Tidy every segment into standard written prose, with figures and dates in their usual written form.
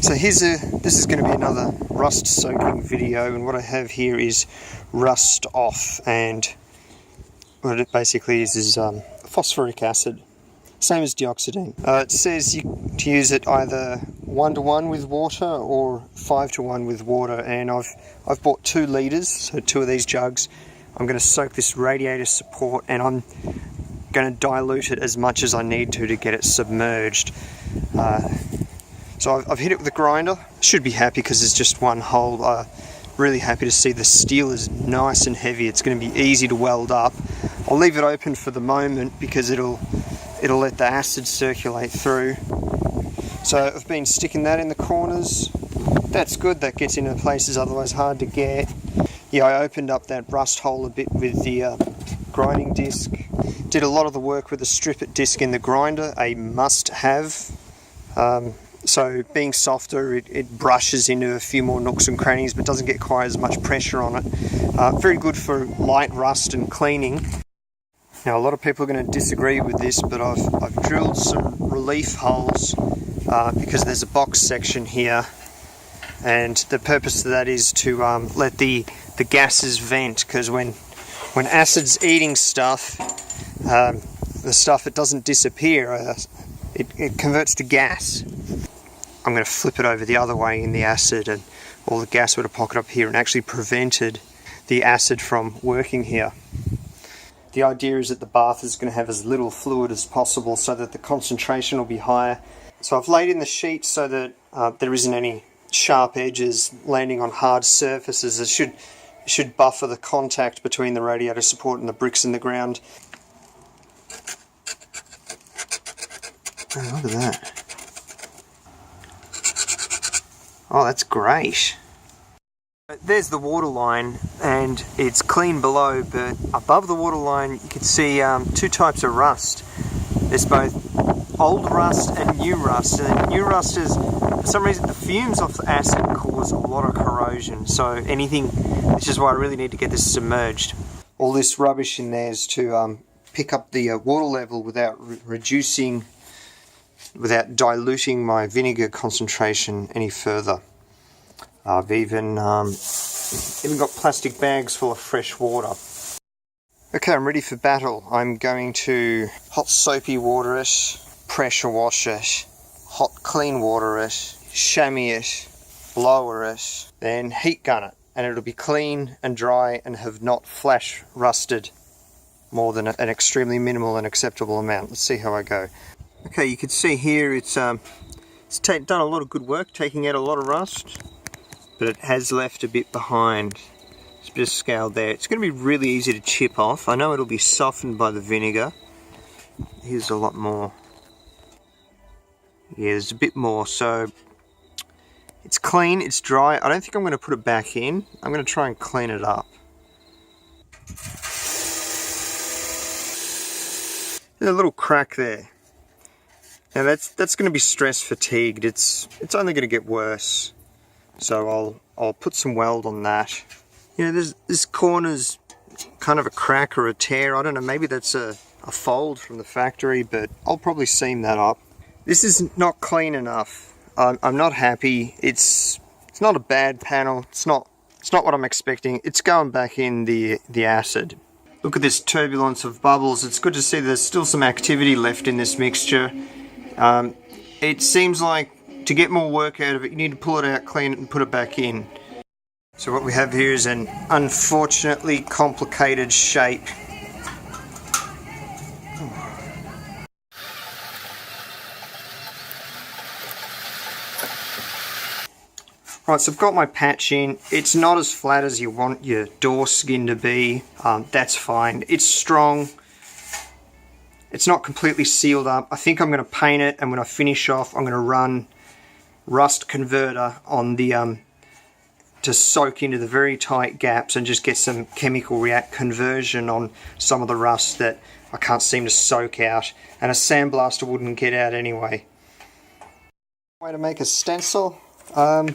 So this is going to be another rust soaking video, and what I have here is rust off, and what it basically is phosphoric acid, same as dioxidine. It says to use it either 1:1 with water or 5:1 with water, and I've bought 2 litres, so 2 of these jugs. I'm going to soak this radiator support, and I'm going to dilute it as much as I need to get it submerged. So I've hit it with a grinder. Should be happy because it's just one hole. Really happy to see the steel is nice and heavy. It's going to be easy to weld up. I'll leave it open for the moment because it'll let the acid circulate through. So I've been sticking that in the corners. That's good, that gets into places otherwise hard to get. Yeah, I opened up that rust hole a bit with the grinding disc. Did a lot of the work with the strip-it disc in the grinder, a must-have. So being softer, it brushes into a few more nooks and crannies, but doesn't get quite as much pressure on it. Very good for light rust and cleaning. Now, a lot of people are going to disagree with this, but I've drilled some relief holes because there's a box section here, and the purpose of that is to let the gases vent, because when acid's eating stuff, the stuff that doesn't disappear, it converts to gas. I'm going to flip it over the other way in the acid, and all the gas would have pocketed up here and actually prevented the acid from working here. The idea is that the bath is going to have as little fluid as possible so that the concentration will be higher. So I've laid in the sheet so that there isn't any sharp edges landing on hard surfaces. It should buffer the contact between the radiator support and the bricks in the ground. Oh, look at that. Oh, that's great. There's the water line, and it's clean below, but above the water line you can see 2 types of rust. There's both old rust and new rust. And new rust is, for some reason, the fumes off the acid cause a lot of corrosion. So which is why I really need to get this submerged. All this rubbish in there is to pick up the water level without without diluting my vinegar concentration any further. I've even got plastic bags full of fresh water. Okay, I'm ready for battle. I'm going to hot soapy water it, pressure wash it, hot clean water it, chamois it, blower it, then heat gun it, and it'll be clean and dry and have not flash rusted more than an extremely minimal and acceptable amount. Let's see how I go. Okay, you can see here it's done a lot of good work taking out a lot of rust, but it has left a bit behind. It's a bit of scale there. It's going to be really easy to chip off. I know it'll be softened by the vinegar. Here's a lot more. Yeah, there's a bit more. So it's clean, it's dry. I don't think I'm going to put it back in. I'm going to try and clean it up. There's a little crack there. Now that's going to be stress fatigued. It's only going to get worse. So I'll put some weld on that. You know, this corner's kind of a crack or a tear. I don't know, maybe that's a fold from the factory, but I'll probably seam that up. This is not clean enough. I'm not happy. It's not a bad panel. It's not what I'm expecting. It's going back in the acid. Look at this turbulence of bubbles. It's good to see there's still some activity left in this mixture. It seems like to get more work out of it, you need to pull it out, clean it, and put it back in. So what we have here is an unfortunately complicated shape. Right, so I've got my patch in. It's not as flat as you want your door skin to be. That's fine. It's strong. It's not completely sealed up. I think I'm going to paint it, and when I finish off, I'm going to run rust converter on the to soak into the very tight gaps and just get some chemical conversion on some of the rust that I can't seem to soak out, and a sandblaster wouldn't get out anyway. Way to make a stencil. You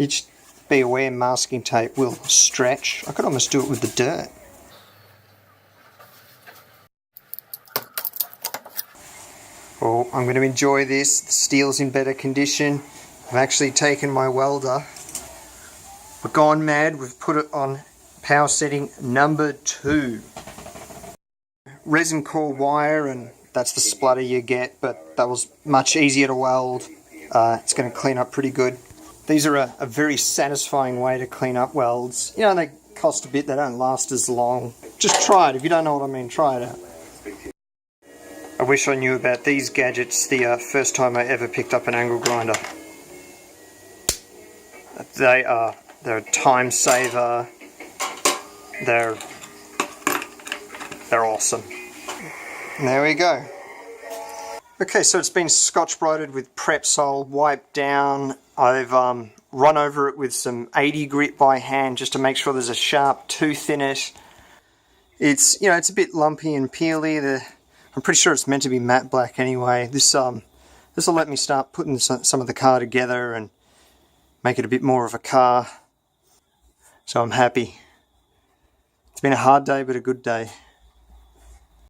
just be aware masking tape will stretch. I could almost do it with the dirt. Well, I'm going to enjoy this. The steel's in better condition. I've actually taken my welder. We've gone mad. We've put it on power setting number 2. Resin core wire, and that's the splutter you get, but that was much easier to weld. It's going to clean up pretty good. These are a very satisfying way to clean up welds. You know, they cost a bit, they don't last as long. Just try it. If you don't know what I mean, try it out. I wish I knew about these gadgets the first time I ever picked up an angle grinder. They're a time saver. They're awesome. And there we go. Okay, so it's been scotch-britered with Prepsol, wiped down. I've run over it with some 80 grit by hand just to make sure there's a sharp tooth in it. It's, you know, it's a bit lumpy and peely. I'm pretty sure it's meant to be matte black anyway. This will let me start putting some of the car together and make it a bit more of a car. So I'm happy. It's been a hard day, but a good day.